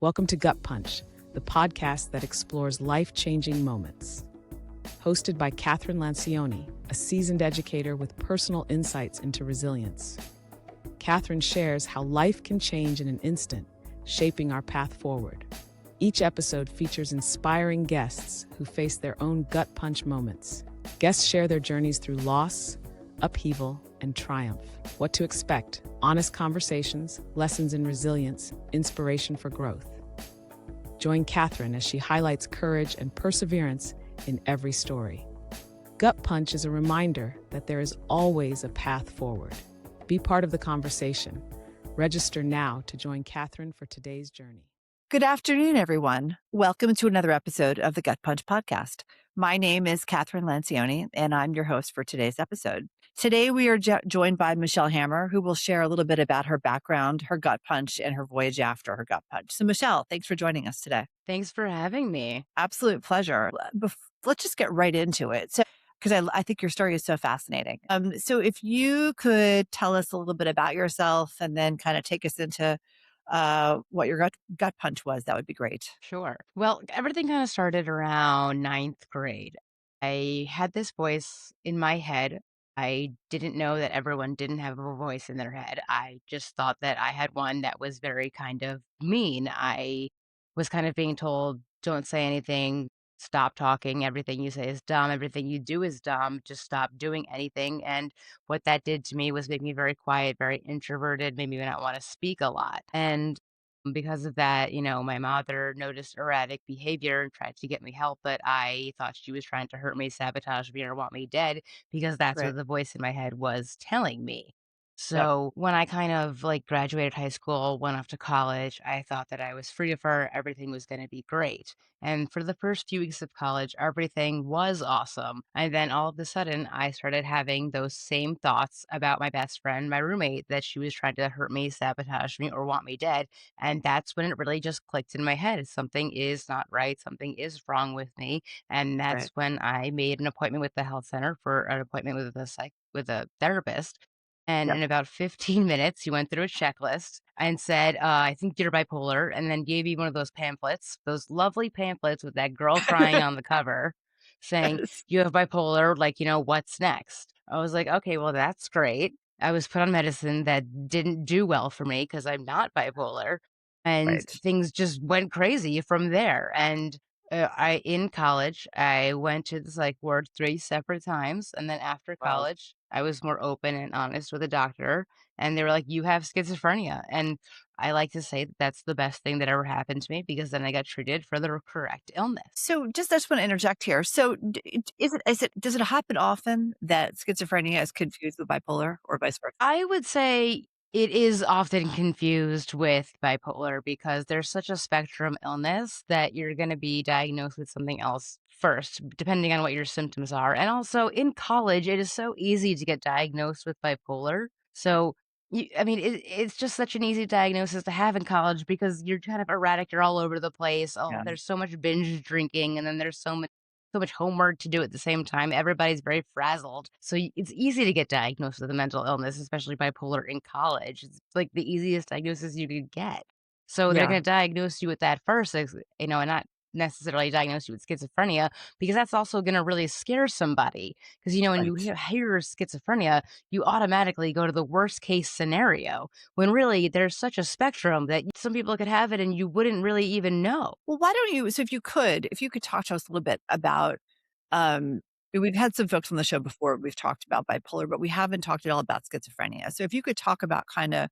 Welcome to Gut Punch, the podcast that explores life-changing moments. Hosted by Kathryn Lancioni, a seasoned educator with personal insights into resilience. Kathryn shares how life can change in an instant, shaping our path forward. Each episode features inspiring guests who face their own gut punch moments. Guests share their journeys through loss, upheaval, and triumph. What to expect: honest conversations, lessons in resilience, inspiration for growth. Join Kathryn as she highlights courage and perseverance in every story. Gut Punch is a reminder that there is always a path forward. Be part of the conversation. Register now to join Kathryn for today's journey. Good afternoon, everyone. Welcome to another episode of the Gut Punch podcast. My name is Kathryn Lancioni, and I'm your host for today's episode. Today, we are joined by Michelle Hammer, who will share a little bit about her background, her gut punch, and her voyage after her gut punch. So, Michelle, thanks for joining us today. Thanks for having me. Absolute pleasure. Let's just get right into it. So, because I think your story is so fascinating. So if you could tell us a little bit about yourself and then kind of take us into what your gut punch was, that would be great. Sure. Well, everything kind of started around ninth grade. I had this voice in my head. I didn't know that everyone didn't have a voice in their head. I just thought that I had one that was very kind of mean. I was kind of being told, don't say anything, stop talking, everything you say is dumb, everything you do is dumb, just stop doing anything. And what that did to me was make me very quiet, very introverted, made me not want to speak a lot. And because of that, my mother noticed erratic behavior and tried to get me help, but I thought she was trying to hurt me, sabotage me, or want me dead because that's Right. what the voice in my head was telling me. Yep. So when I kind of like graduated high school, went off to college, I thought that I was free of her, everything was going to be great. And for the first few weeks of college, everything was awesome. And then all of a sudden, I started having those same thoughts about my best friend, my roommate, that she was trying to hurt me, sabotage me, or want me dead. And that's when it really just clicked in my head. Something is not right. Something is wrong with me. And that's Right. when I made an appointment with the health center for an appointment with with a therapist. And Yep. in about 15 minutes, he went through a checklist and said, I think you're bipolar. And then gave me one of those pamphlets, those lovely pamphlets with that girl crying on the cover saying, Yes. you have bipolar, like, what's next? I was like, okay, well, that's great. I was put on medicine that didn't do well for me because I'm not bipolar. And Right. things just went crazy from there. And in college, I went to the psych ward 3 separate times. And then after Wow. college, I was more open and honest with a doctor. And they were like, you have schizophrenia. And I like to say that that's the best thing that ever happened to me because then I got treated for the correct illness. So I just want to interject here. So does it happen often that schizophrenia is confused with bipolar or vice versa? I would say it is often confused with bipolar because there's such a spectrum illness that you're going to be diagnosed with something else first, depending on what your symptoms are. And also in college, it is so easy to get diagnosed with bipolar. So, it's just such an easy diagnosis to have in college because you're kind of erratic. You're all over the place. Oh, Yeah. there's so much binge drinking, and then there's so much homework to do at the same time. Everybody's very frazzled. So it's easy to get diagnosed with a mental illness, especially bipolar in college. It's like the easiest diagnosis you could get. So they're Yeah. going to diagnose you with that first, and not necessarily diagnose you with schizophrenia because that's also going to really scare somebody. Because, when you Right. hear schizophrenia, you automatically go to the worst case scenario when really there's such a spectrum that some people could have it and you wouldn't really even know. Well, why don't you? So if you could talk to us a little bit about, um, we've had some folks on the show before. We've talked about bipolar, but we haven't talked at all about schizophrenia. So if you could talk about kind of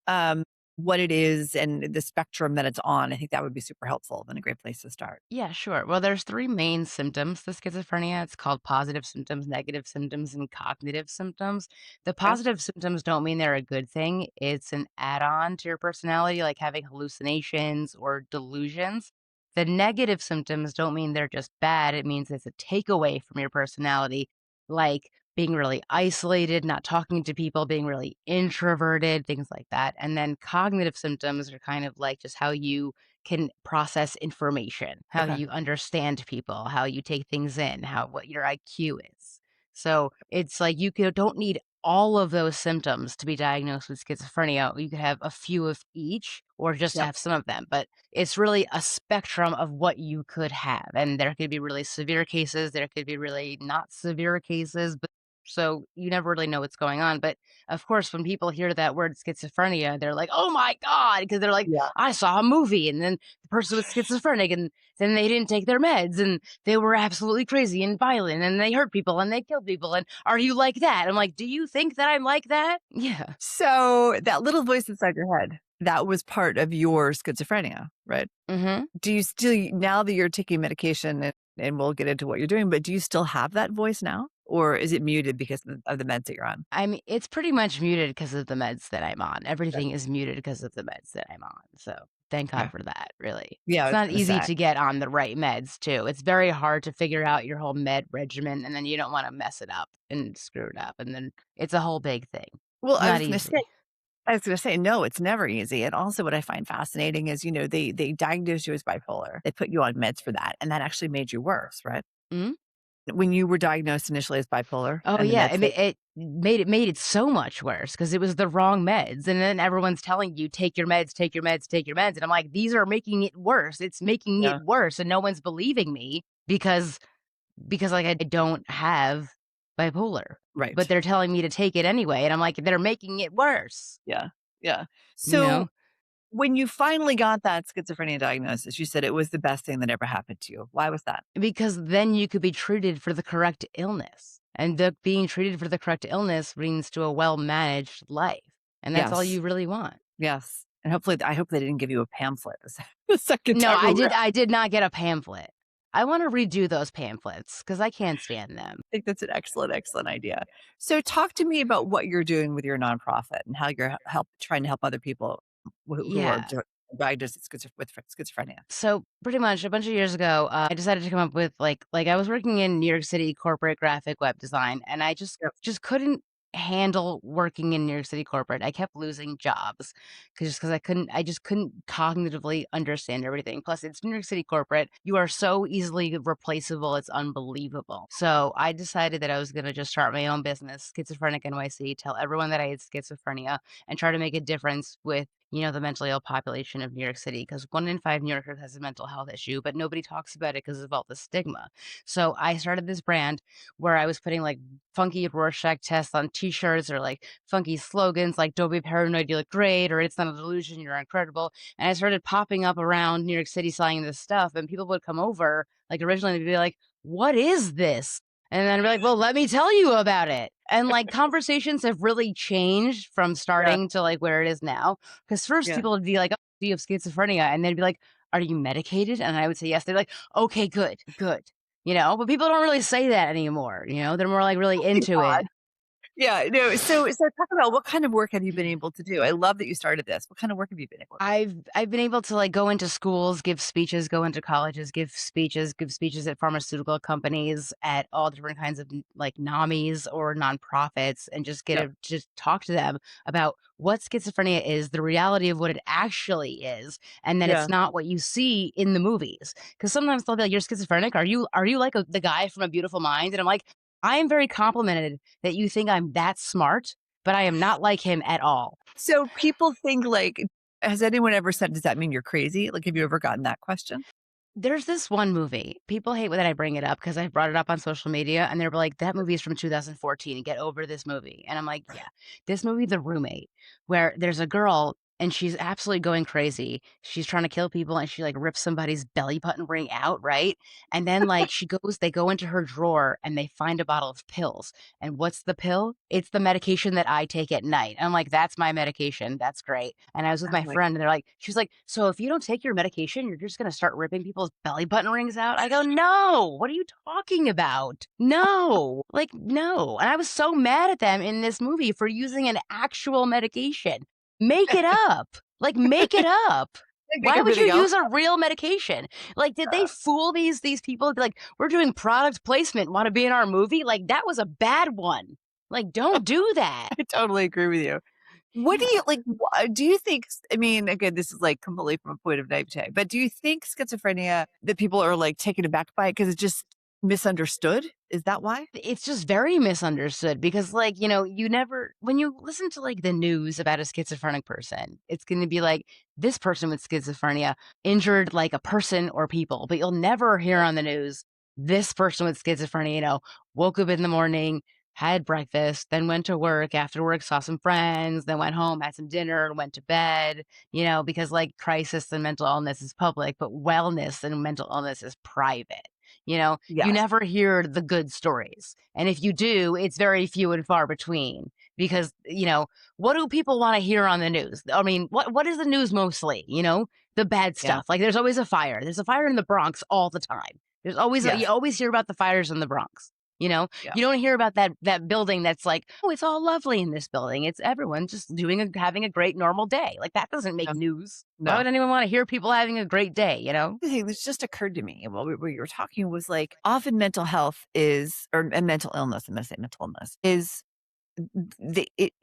um, what it is and the spectrum that it's on, I think that would be super helpful and a great place to start. Yeah, sure. Well, there's three main symptoms to schizophrenia. It's called positive symptoms, negative symptoms, and cognitive symptoms. The Okay. positive symptoms don't mean they're a good thing. It's an add-on to your personality, like having hallucinations or delusions. The negative symptoms don't mean they're just bad. It means it's a takeaway from your personality, like being really isolated, not talking to people, being really introverted, things like that. And then cognitive symptoms are kind of like just how you can process information, how Okay. you understand people, how you take things in, what your IQ is. So it's like don't need all of those symptoms to be diagnosed with schizophrenia. You could have a few of each or just Yep. have some of them, but it's really a spectrum of what you could have. And there could be really severe cases, there could be really not severe cases, but so you never really know what's going on. But of course, when people hear that word schizophrenia, they're like, oh my God, because they're like, Yeah. I saw a movie and then the person was schizophrenic and then they didn't take their meds and they were absolutely crazy and violent and they hurt people and they killed people. And are you like that? I'm like, do you think that I'm like that? Yeah. So that little voice inside your head, that was part of your schizophrenia, right? Mm-hmm. Do you still, now that you're taking medication, and we'll get into what you're doing, but do you still have that voice now? Or is it muted because of the meds that you're on? I mean, it's pretty much muted because of the meds that I'm on. Everything is muted because of the meds that I'm on. So thank Okay. God for that, really. Yeah, I It's was not gonna easy say. to get on the right meds, too. It's very hard to figure out your whole med regimen, and then you don't want to mess it up and screw it up. And then it's a whole big thing. Well, It's not easy. I was gonna say, no, it's never easy. And also what I find fascinating is, they diagnosed you as bipolar. They put you on meds for that, and that actually made you worse, right? Mhm. When you were diagnosed initially as bipolar Oh, and the yeah. meds that It made it so much worse because it was the wrong meds. And then everyone's telling you, take your meds, take your meds, take your meds. And I'm like, these are making it worse. It's making yeah, it worse. And no one's believing me because like I don't have bipolar, but right. they're telling me to take it anyway. And I'm like, they're making it worse, Yeah. Yeah. you So know? when you finally got that schizophrenia diagnosis, you said it was the best thing that ever happened to you. Why was that? Because then you could be treated for the correct illness. And being treated for the correct illness leads to a well managed life. And that's all Yes. you really want. Yes. And hopefully, I hope they didn't give you a pamphlet the second No, time around. I did not get a pamphlet. I want to redo those pamphlets because I can't stand them. I think that's an excellent, excellent idea. So talk to me about what you're doing with your nonprofit and how you're trying to help other people who are Yeah. diagnosed with schizophrenia. So pretty much a bunch of years ago, I decided to come up with like I was working in New York City corporate graphic web design, and I Yep. just couldn't handle working in New York City corporate. I kept losing jobs because I just couldn't cognitively understand everything. Plus, it's New York City corporate. You are so easily replaceable. It's unbelievable. So I decided that I was going to just start my own business, Schizophrenic NYC, tell everyone that I had schizophrenia, and try to make a difference with the mentally ill population of New York City, because 1 in 5 New Yorkers has a mental health issue, but nobody talks about it because of all the stigma. So I started this brand where I was putting like funky Rorschach tests on t-shirts or like funky slogans like "Don't be paranoid, you look great," or "It's not a delusion, you're incredible." And I started popping up around New York City selling this stuff, and people would come over, like originally they'd be like, "What is this?" And then I'd be like, "Well, let me tell you about it." And like conversations have really changed from Yeah. starting to like where it is now. Because first Yeah. people would be like, "Oh, do you have schizophrenia?" And they'd be like, "Are you medicated?" And I would say yes. They're like, "Okay, good, good." But people don't really say that anymore. They're more like really Thank into God. it. Yeah. No. So talk about what kind of work have you been able to do? I love that you started this. What kind of work have you been able to do? I've been able to like go into schools, give speeches, go into colleges, give speeches at pharmaceutical companies, at all different kinds of like NAMIs or nonprofits, and just Yeah. just talk to them about what schizophrenia is, the reality of what it actually is, and that Yeah. it's not what you see in the movies. Because sometimes they'll be like, "You're schizophrenic? Are you like the guy from A Beautiful Mind?" And I'm like, I am very complimented that you think I'm that smart, but I am not like him at all. So people think like, has anyone ever said, does that mean you're crazy? Like, have you ever gotten that question? There's this one movie. People hate that I bring it up because I brought it up on social media, and they're like, "That movie is from 2014. Get over this movie." And I'm like, "Yeah, this movie, The Roommate, where there's a girl and she's absolutely going crazy. She's trying to kill people, and she like rips somebody's belly button ring out, right? And then like they go into her drawer and they find a bottle of pills. And what's the pill? It's the medication that I take at night. And I'm like, that's my medication. That's great. And I was with Oh my my, friend, and she's like, "So if you don't take your medication, you're just gonna start ripping people's belly button rings out?" I go, "No, what are you talking about? No, like, no." And I was so mad at them in this movie for using an actual medication. Make it up. Like, make it up. like Why would you everything else. use a real medication? Like, did they fool these people? Like, we're doing product placement. Want to be in our movie? Like, that was a bad one. Like, don't do that. I totally agree with you. What do Yeah. you like? Do you think, I mean, again, this is like completely from a point of naivete, but do you think schizophrenia that people are like taken aback by it? Because it just misunderstood? Is that why? It's just very misunderstood because, like, you never, when you listen to like the news about a schizophrenic person, it's going to be like this person with schizophrenia injured like a person or people, but you'll never hear on the news this person with schizophrenia, woke up in the morning, had breakfast, then went to work, after work saw some friends, then went home, had some dinner, and went to bed, because like crisis and mental illness is public, but wellness and mental illness is private. You Yes. never hear the good stories. And if you do, it's very few and far between because, what do people want to hear on the news? I mean, what is the news mostly? The bad Yeah. stuff. Like there's always a fire. There's a fire in the Bronx all the time. There's always, Yes. you always hear about the fires in the Bronx. Yeah. You don't hear about that building that's like, oh, it's all lovely in this building. It's everyone just having a great normal day. Like that doesn't make No. news. No. Why would anyone want to hear people having a great day? The thing that's just occurred to me while we were talking was like often mental health is, and mental illness, I'm going to say mental illness, is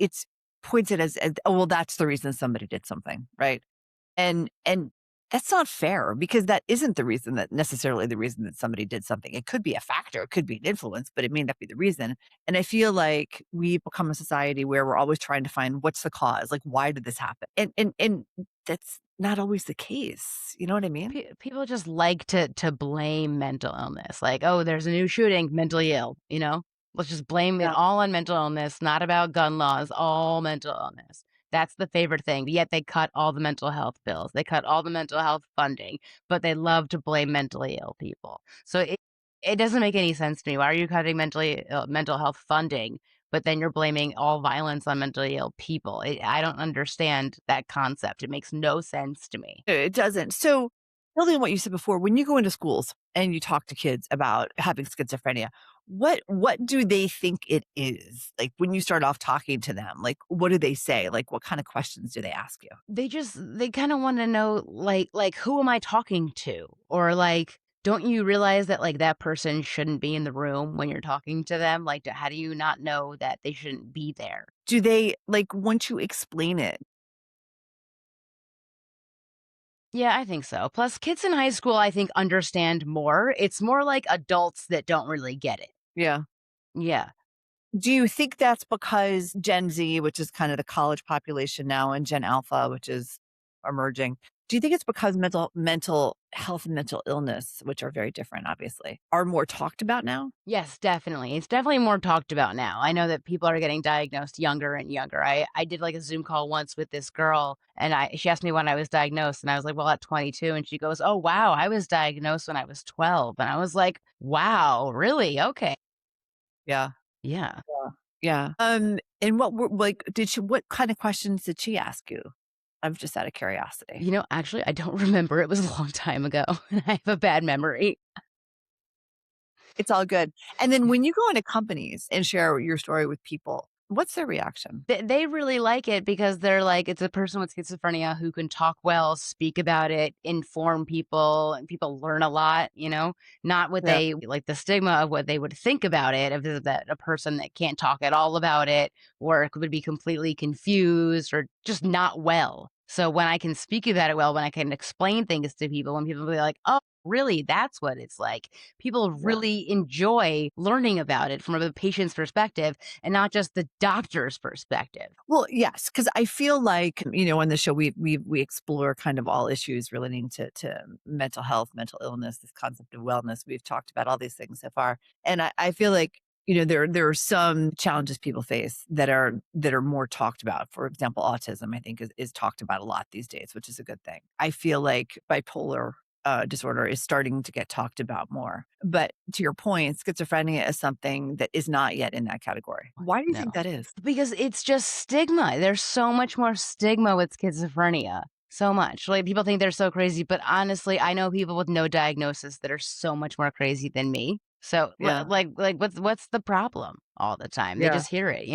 it's pointed as, oh, well, that's the reason somebody did something, right? And that's not fair because that isn't necessarily the reason that somebody did something. It could be a factor, it could be an influence, but it may not be the reason. And I feel like we become a society where we're always trying to find what's the cause, like why did this happen? And that's not always the case. You know what I mean? People just like to blame mental illness. Like, oh, there's a new shooting, mentally ill, Let's just blame it all on mental illness, not about gun laws, all mental illness. That's the favorite thing. Yet they cut all the mental health bills. They cut all the mental health funding, but they love to blame mentally ill people. So it doesn't make any sense to me. Why are you cutting mental health funding, but then you're blaming all violence on mentally ill people? I don't understand that concept. It makes no sense to me. It doesn't. So building on what you said before, when you go into schools and you talk to kids about having schizophrenia, what do they think it is? Like when you start off talking to them, like what do they say? Like what kind of questions do they ask you? They kind of want to know like who am I talking to? Or like, don't you realize that like that person shouldn't be in the room when you're talking to them? Like, how do you not know that they shouldn't be there? Do they like once you explain it? Yeah, I think so. Plus, kids in high school, I think, understand more. It's more like adults that don't really get it. Yeah. Yeah. Do you think that's because Gen Z, which is kind of the college population now, and Gen Alpha, which is emerging, do you think it's because mental health and mental illness, which are very different, obviously, are more talked about now? Yes, definitely. It's definitely more talked about now. I know that people are getting diagnosed younger and younger. I did like a Zoom call once with this girl and she asked me when I was diagnosed and I was like, well, at 22. And she goes, oh, wow, I was diagnosed when I was 12. And I was like, wow, really? Okay. Yeah. Yeah. Yeah. And what kind of questions did she ask you? I'm just out of curiosity. Actually, I don't remember. It was a long time ago and I have a bad memory. It's all good. And then when you go into companies and share your story with people, what's their reaction? They really like it because they're like, it's a person with schizophrenia who can talk well, speak about it, inform people, and people learn a lot, not what Yeah. they like the stigma of what they would think about it, of that a person that can't talk at all about it, or would be completely confused or just not well. So when I can speak about it well, when I can explain things to people, when people be like, oh, really, that's what it's like. People really enjoy learning about it from a patient's perspective and not just the doctor's perspective. Well, yes, because I feel like, on the show, we explore kind of all issues relating to mental health, mental illness, this concept of wellness. We've talked about all these things so far. And I feel like, there are some challenges people face that are more talked about. For example, autism, I think is talked about a lot these days, which is a good thing. I feel like bipolar disorder is starting to get talked about more. But to your point, schizophrenia is something that is not yet in that category. Why do you think that is? Because it's just stigma. There's so much more stigma with schizophrenia. So much. Like people think they're so crazy, but honestly, I know people with no diagnosis that are so much more crazy than me. So like what's the problem all the time? They just hear it,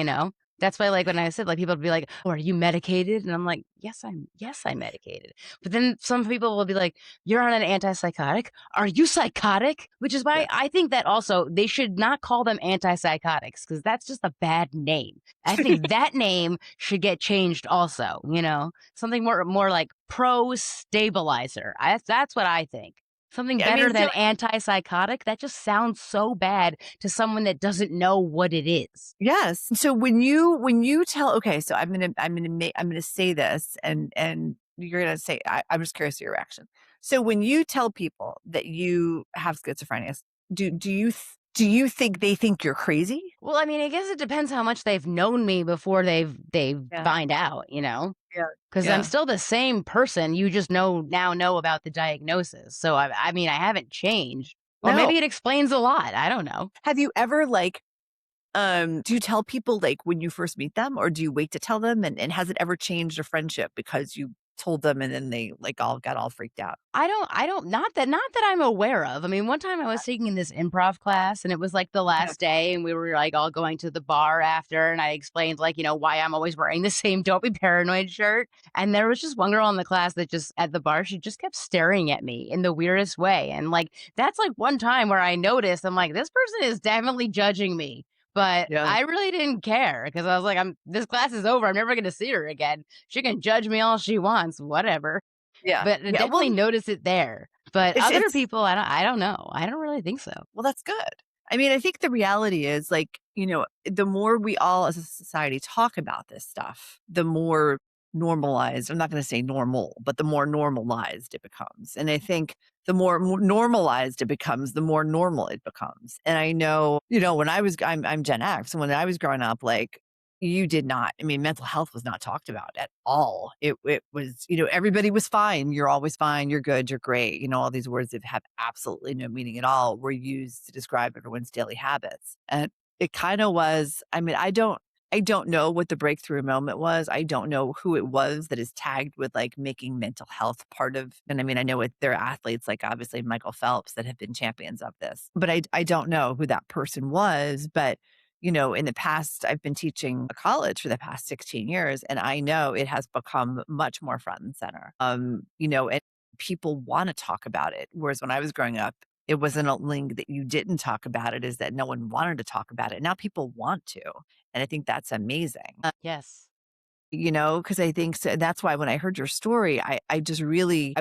That's why, like, when I said, like, people would be like, oh, are you medicated? And I'm like, yes, I'm medicated. But then some people will be like, you're on an antipsychotic. Are you psychotic? Which is why I think that also they should not call them antipsychotics because that's just a bad name. I think that name should get changed also, something more like pro stabilizer. That's what I think. Something I better mean, than antipsychotic? That just sounds so bad to someone that doesn't know what it is. yes. So when you tell, okay, so I'm gonna say this, and you're gonna say, I'm just curious of your reaction. So when you tell people that you have schizophrenia, do you think they think you're crazy? Well, I mean, I guess it depends how much they've known me before they Yeah. find out, Yeah. because I'm Yeah. still the same person. You just know about the diagnosis. So I mean, I haven't changed, or No. maybe it explains a lot. I don't know. Have you ever do you tell people like when you first meet them, or do you wait to tell them? And has it ever changed a friendship because you told them and then they like all got all freaked out? Not that I'm aware of. I mean, one time I was taking this improv class and it was like the Yeah. last day and we were like all going to the bar after and I explained like, why I'm always wearing the same Don't Be Paranoid shirt. And there was just one girl in the class that just at the bar, she just kept staring at me in the weirdest way. And like, that's like one time where I noticed, I'm like, this person is definitely judging me. But Yeah. I really didn't care because I was like, this class is over. I'm never going to see her again. She can judge me all she wants, whatever. Yeah. But I Yeah. Well, definitely notice it there. But other it's people, I don't know. I don't really think so. well, that's good. I mean, I think the reality is like, the more we all as a society talk about this stuff, the more normalized, I'm not going to say normal, but the more normalized it becomes. And I think the more normalized it becomes, the more normal it becomes. And I know, when I'm Gen X, and when I was growing up, like, you did not, I mean, mental health was not talked about at all. It was, everybody was fine. You're always fine. You're good. You're great. All these words that have absolutely no meaning at all were used to describe everyone's daily habits. And it kind of was, I mean, I don't know what the breakthrough moment was. I don't know who it was that is tagged with like making mental health part of, and I mean, I know there are athletes like obviously Michael Phelps that have been champions of this, but I don't know who that person was. But in the past, I've been teaching a college for the past 16 years, and I know it has become much more front and center. And people want to talk about it. Whereas when I was growing up, it wasn't a link that you didn't talk about it, is that no one wanted to talk about it. Now people want to. And I think that's amazing. Yes. Because I think so, that's why when I heard your story, I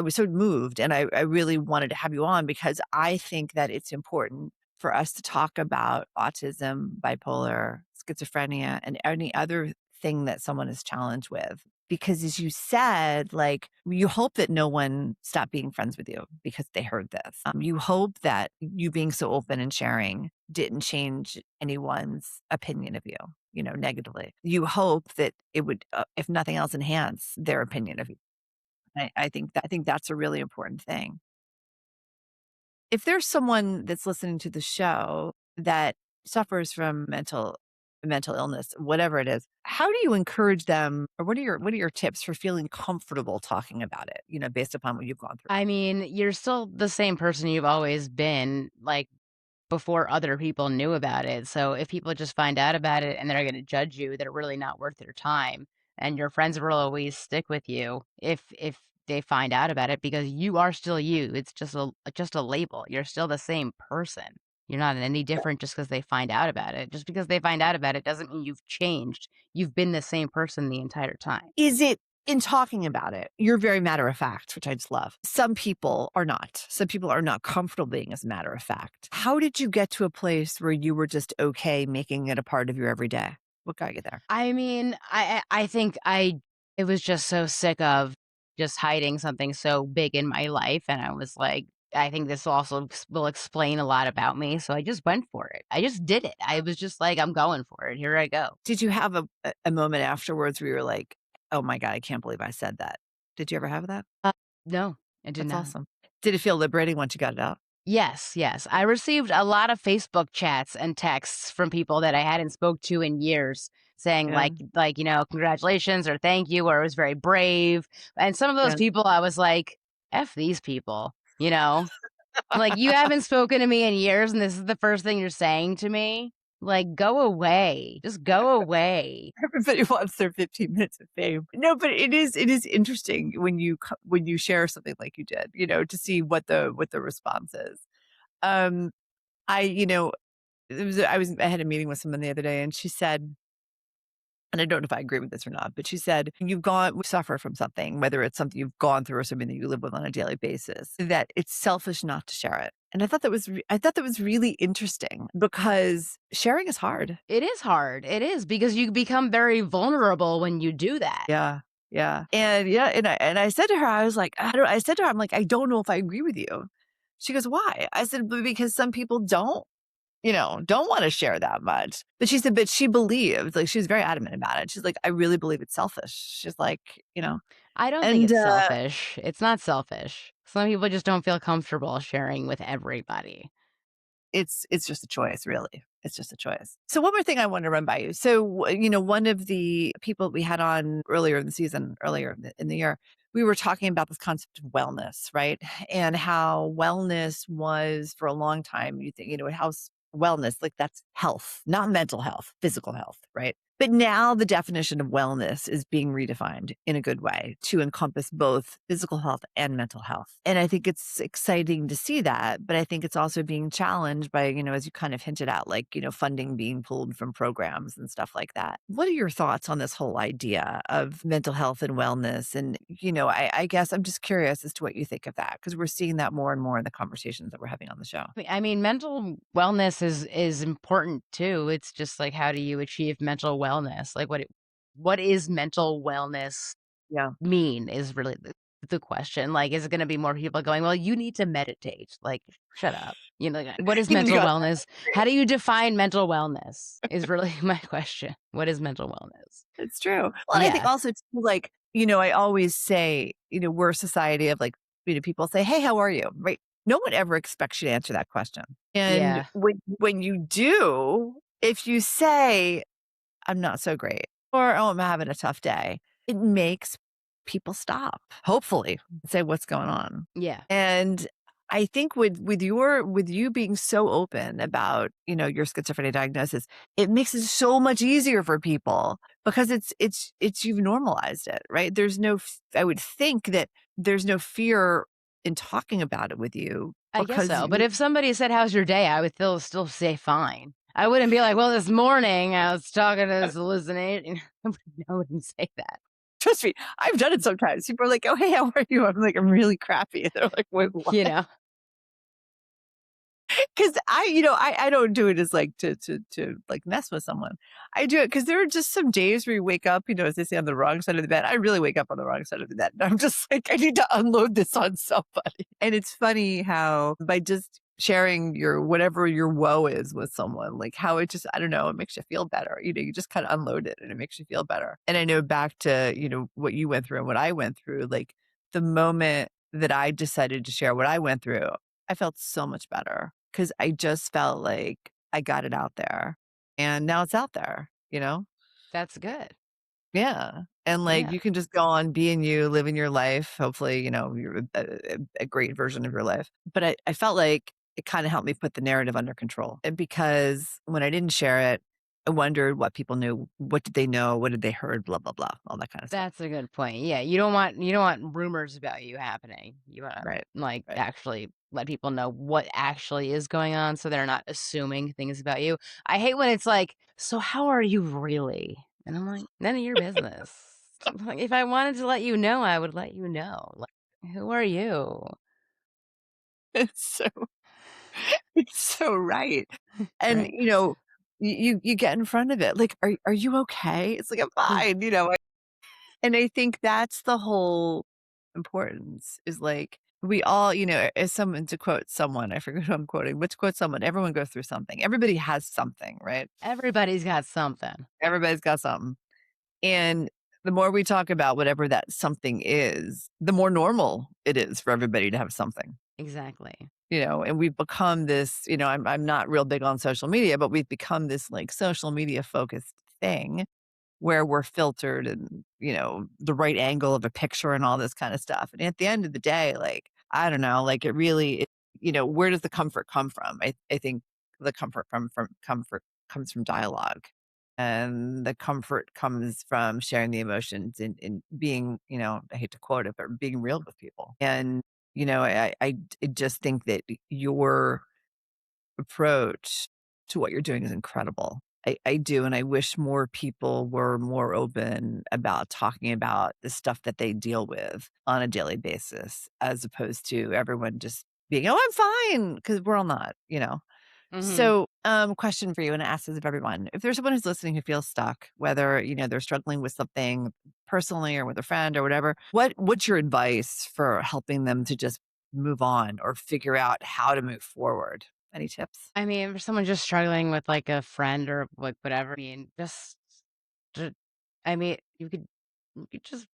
was so moved, and I really wanted to have you on because I think that it's important for us to talk about autism, bipolar, schizophrenia, and any other thing that someone is challenged with. Because as you said, like, you hope that no one stopped being friends with you because they heard this. You hope that you being so open and sharing didn't change anyone's opinion of you, negatively. You hope that it would, if nothing else, enhance their opinion of you. I think that's a really important thing. If there's someone that's listening to the show that suffers from mental illness, whatever it is, how do you encourage them, or what are your tips for feeling comfortable talking about it, based upon what you've gone through? I mean, you're still the same person you've always been, like before other people knew about it. So if people just find out about it and they're going to judge you, they're really not worth their time. And your friends will always stick with you if they find out about it because you are still you. It's just a label. You're still the same person. You're not any different just because they find out about it. Just because they find out about it doesn't mean you've changed. You've been the same person the entire time. Is it, in talking about it, you're very matter of fact, which I just love. Some people are not. Some people are not comfortable being as matter of fact. How did you get to a place where you were just okay making it a part of your everyday? What got you there? I mean, I think I was just so sick of just hiding something so big in my life, and I was like, I think this also will explain a lot about me, so I just went for it. I just did it. I was just like, I'm going for it. Here I go. Did you have a moment afterwards where you were like, oh my God, I can't believe I said that? Did you ever have that? No, I did That's not. awesome. Did it feel liberating once you got it out? Yes, yes. I received a lot of Facebook chats and texts from people that I hadn't spoke to in years saying Yeah. congratulations or thank you or it was very brave. And some of those Yeah. people I was like, F these people, you know? Like you haven't spoken to me in years and this is the first thing you're saying to me? Like go away. Just go away. Everybody wants their 15 minutes of fame. No, but it is interesting when you share something like you did, to see what the response is. Um, I, I had a meeting with someone the other day, and she said, and I don't know if I agree with this or not, but she said, we suffer from something, whether it's something you've gone through or something that you live with on a daily basis, that it's selfish not to share it. And I thought that was really interesting because sharing is hard. It is hard. It is, because you become very vulnerable when you do that. Yeah. Yeah. And I said to her, I was like, I said to her, I'm like, I don't know if I agree with you. She goes, why? I said, "But because some people don't want to share that much." But she said, but she believed, like, she was very adamant about it. She's like, I really believe it's selfish. She's like, I don't think and it's selfish. It's not selfish. Some people just don't feel comfortable sharing with everybody. it's just a choice, really. It's just a choice. So one more thing I want to run by you. So, one of the people we had on earlier in the season, in the year, we were talking about this concept of wellness, right? And how wellness was for a long time, you think, wellness, like that's health, not mental health, physical health, right? But now the definition of wellness is being redefined in a good way to encompass both physical health and mental health. And I think it's exciting to see that, but I think it's also being challenged by, as you kind of hinted at, like, funding being pulled from programs and stuff like that. What are your thoughts on this whole idea of mental health and wellness? And, I guess I'm just curious as to what you think of that, because we're seeing that more and more in the conversations that we're having on the show. I mean, mental wellness is important too. It's just like, how do you achieve mental wellness? Like, what is mental wellness Yeah. mean is really the question. Like, is it going to be more people going, well, you need to meditate? Like, shut up. Like, what is You need to mental go outside. wellness? How do you define mental wellness is really my question. What is mental wellness? It's true. Well, I think Yeah. also too, like, I always say, we're a society of, like, people say, "Hey, how are you?" Right? No one ever expects you to answer that question. And Yeah. when you do, if you say, "I'm not so great," or, "Oh, I'm having a tough day," it makes people stop, hopefully, and say, "What's going on?" Yeah. And I think with you being so open about, your schizophrenia diagnosis, it makes it so much easier for people because it's you've normalized it, right? I would think that there's no fear in talking about it with you I guess because so. But if somebody said, how's your day? I would still say fine. I wouldn't be like, well, this morning I was talking to this hallucination. I wouldn't say that. trust me, I've done it sometimes. People are like, "Oh, hey, how are you?" I'm like, "I'm really crappy." And they're like, "Wait, what?" You know? Because I don't do it as like to like mess with someone. I do it because there are just some days where you wake up, as they say, on the wrong side of the bed. I really wake up on the wrong side of the bed. And I'm just like, I need to unload this on somebody. And it's funny how by just sharing whatever your woe is with someone, like how it just, I don't know, it makes you feel better. You just kind of unload it and it makes you feel better. And I know back to, what you went through and what I went through, like the moment that I decided to share what I went through, I felt so much better because I just felt like I got it out there and now it's out there. That's good. Yeah. And like Yeah. you can just go on being you, living your life. Hopefully, you're a great version of your life. But I felt like it kind of helped me put the narrative under control. And because when I didn't share it, I wondered what people knew. What did they know? What did they heard? Blah, blah, blah, all that kind of stuff. That's a good point. Yeah. You don't want rumors about you happening. You want to Right. like Right. actually let people know what actually is going on so they're not assuming things about you. I hate when it's like, so how are you really? And I'm like, none of your business. Like, if I wanted to let you know, I would let you know. Like, who are you? It's so It's so right. And, Right. you get in front of it, like, "Are you okay?" It's like, "I'm Yeah. fine." And I think that's the whole importance is, like, we all, as someone to quote someone, I forget who I'm quoting, but to quote someone, everyone goes through something. Everybody has something, right? Everybody's got something. Everybody's got something. And the more we talk about whatever that something is, the more normal it is for everybody to have something. Exactly. And we've become this, I'm not real big on social media, but we've become this like social media focused thing where we're filtered and, the right angle of a picture and all this kind of stuff. And at the end of the day, like, I don't know, like where does the comfort come from? I think the comfort comes from dialogue. And the comfort comes from sharing the emotions and being, I hate to quote it, but being real with people. And I just think that your approach to what you're doing is incredible. I do. And I wish more people were more open about talking about the stuff that they deal with on a daily basis, as opposed to everyone just being, oh, I'm fine, because we're all not. Mhm. So, question for you, and I ask this of everyone. If there's someone who's listening who feels stuck, whether, they're struggling with something personally or with a friend or whatever, what's your advice for helping them to just move on or figure out how to move forward? Any tips? I mean, for someone just struggling with, like, a friend or, like, whatever, I mean, ju I mean, you could just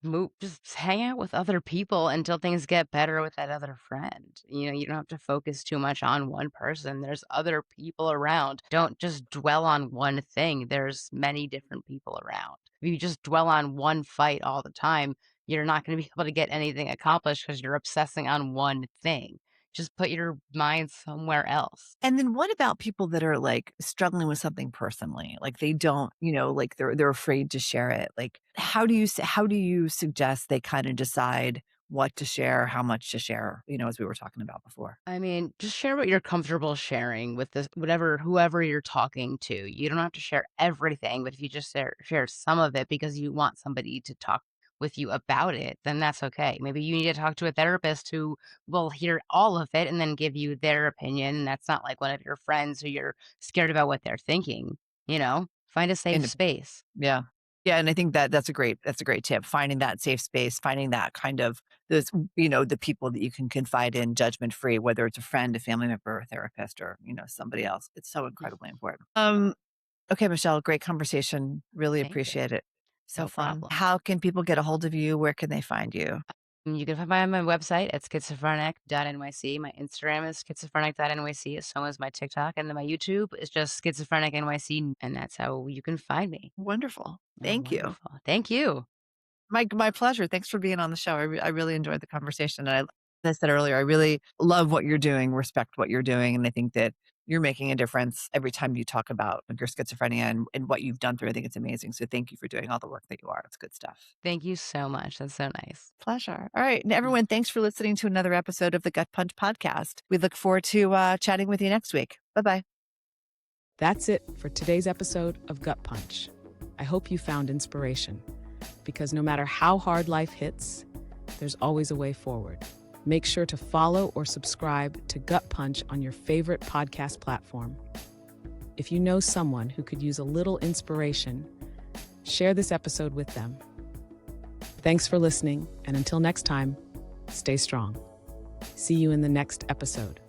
hang out with other people until things get better with that other friend. You don't have to focus too much on one person. There's other people around. Don't just dwell on one thing. There's many different people around. If you just dwell on one fight all the time, you're not going to be able to get anything accomplished because you're obsessing on one thing. Just put your mind somewhere else. And then what about people that are like struggling with something personally? Like they don't, like they're afraid to share it. Like how do you suggest they kind of decide what to share, how much to share, as we were talking about before? I mean, just share what you're comfortable sharing with this whoever you're talking to. You don't have to share everything, but if you just share some of it because you want somebody to talk with you about it, then that's okay. Maybe you need to talk to a therapist who will hear all of it and then give you their opinion. And that's not like one of your friends who you're scared about what they're thinking. Find a safe And space. yeah. Yeah, and I think that that's a great tip. Finding that safe space, finding that kind of those, the people that you can confide in judgment free, whether it's a friend, a family member, a therapist, or, somebody else. It's so incredibly important. Okay, Michelle, great conversation. Really Thank you. appreciate it. So No fun. problem. How can people get a hold of you? Where can they find you? You can find my website at schizophrenic.nyc. My Instagram is schizophrenic.nyc, so is my TikTok, and then my YouTube is just schizophrenic NYC, and that's how you can find me. Wonderful. Oh, Thank you. wonderful. Thank you. My pleasure. Thanks for being on the show. I really enjoyed the conversation. And as I said earlier, I really love what you're doing, respect what you're doing. And I think that you're making a difference every time you talk about your schizophrenia and what you've done through. I think it's amazing. So thank you for doing all the work that you are. It's good stuff. Thank you so much. That's so nice. Pleasure. All right. And everyone, thanks for listening to another episode of the Gut Punch podcast. We look forward to chatting with you next week. Bye bye. That's it for today's episode of Gut Punch. I hope you found inspiration, because no matter how hard life hits, there's always a way forward. Make sure to follow or subscribe to Gut Punch on your favorite podcast platform. If you know someone who could use a little inspiration, share this episode with them. Thanks for listening, and until next time, stay strong. See you in the next episode.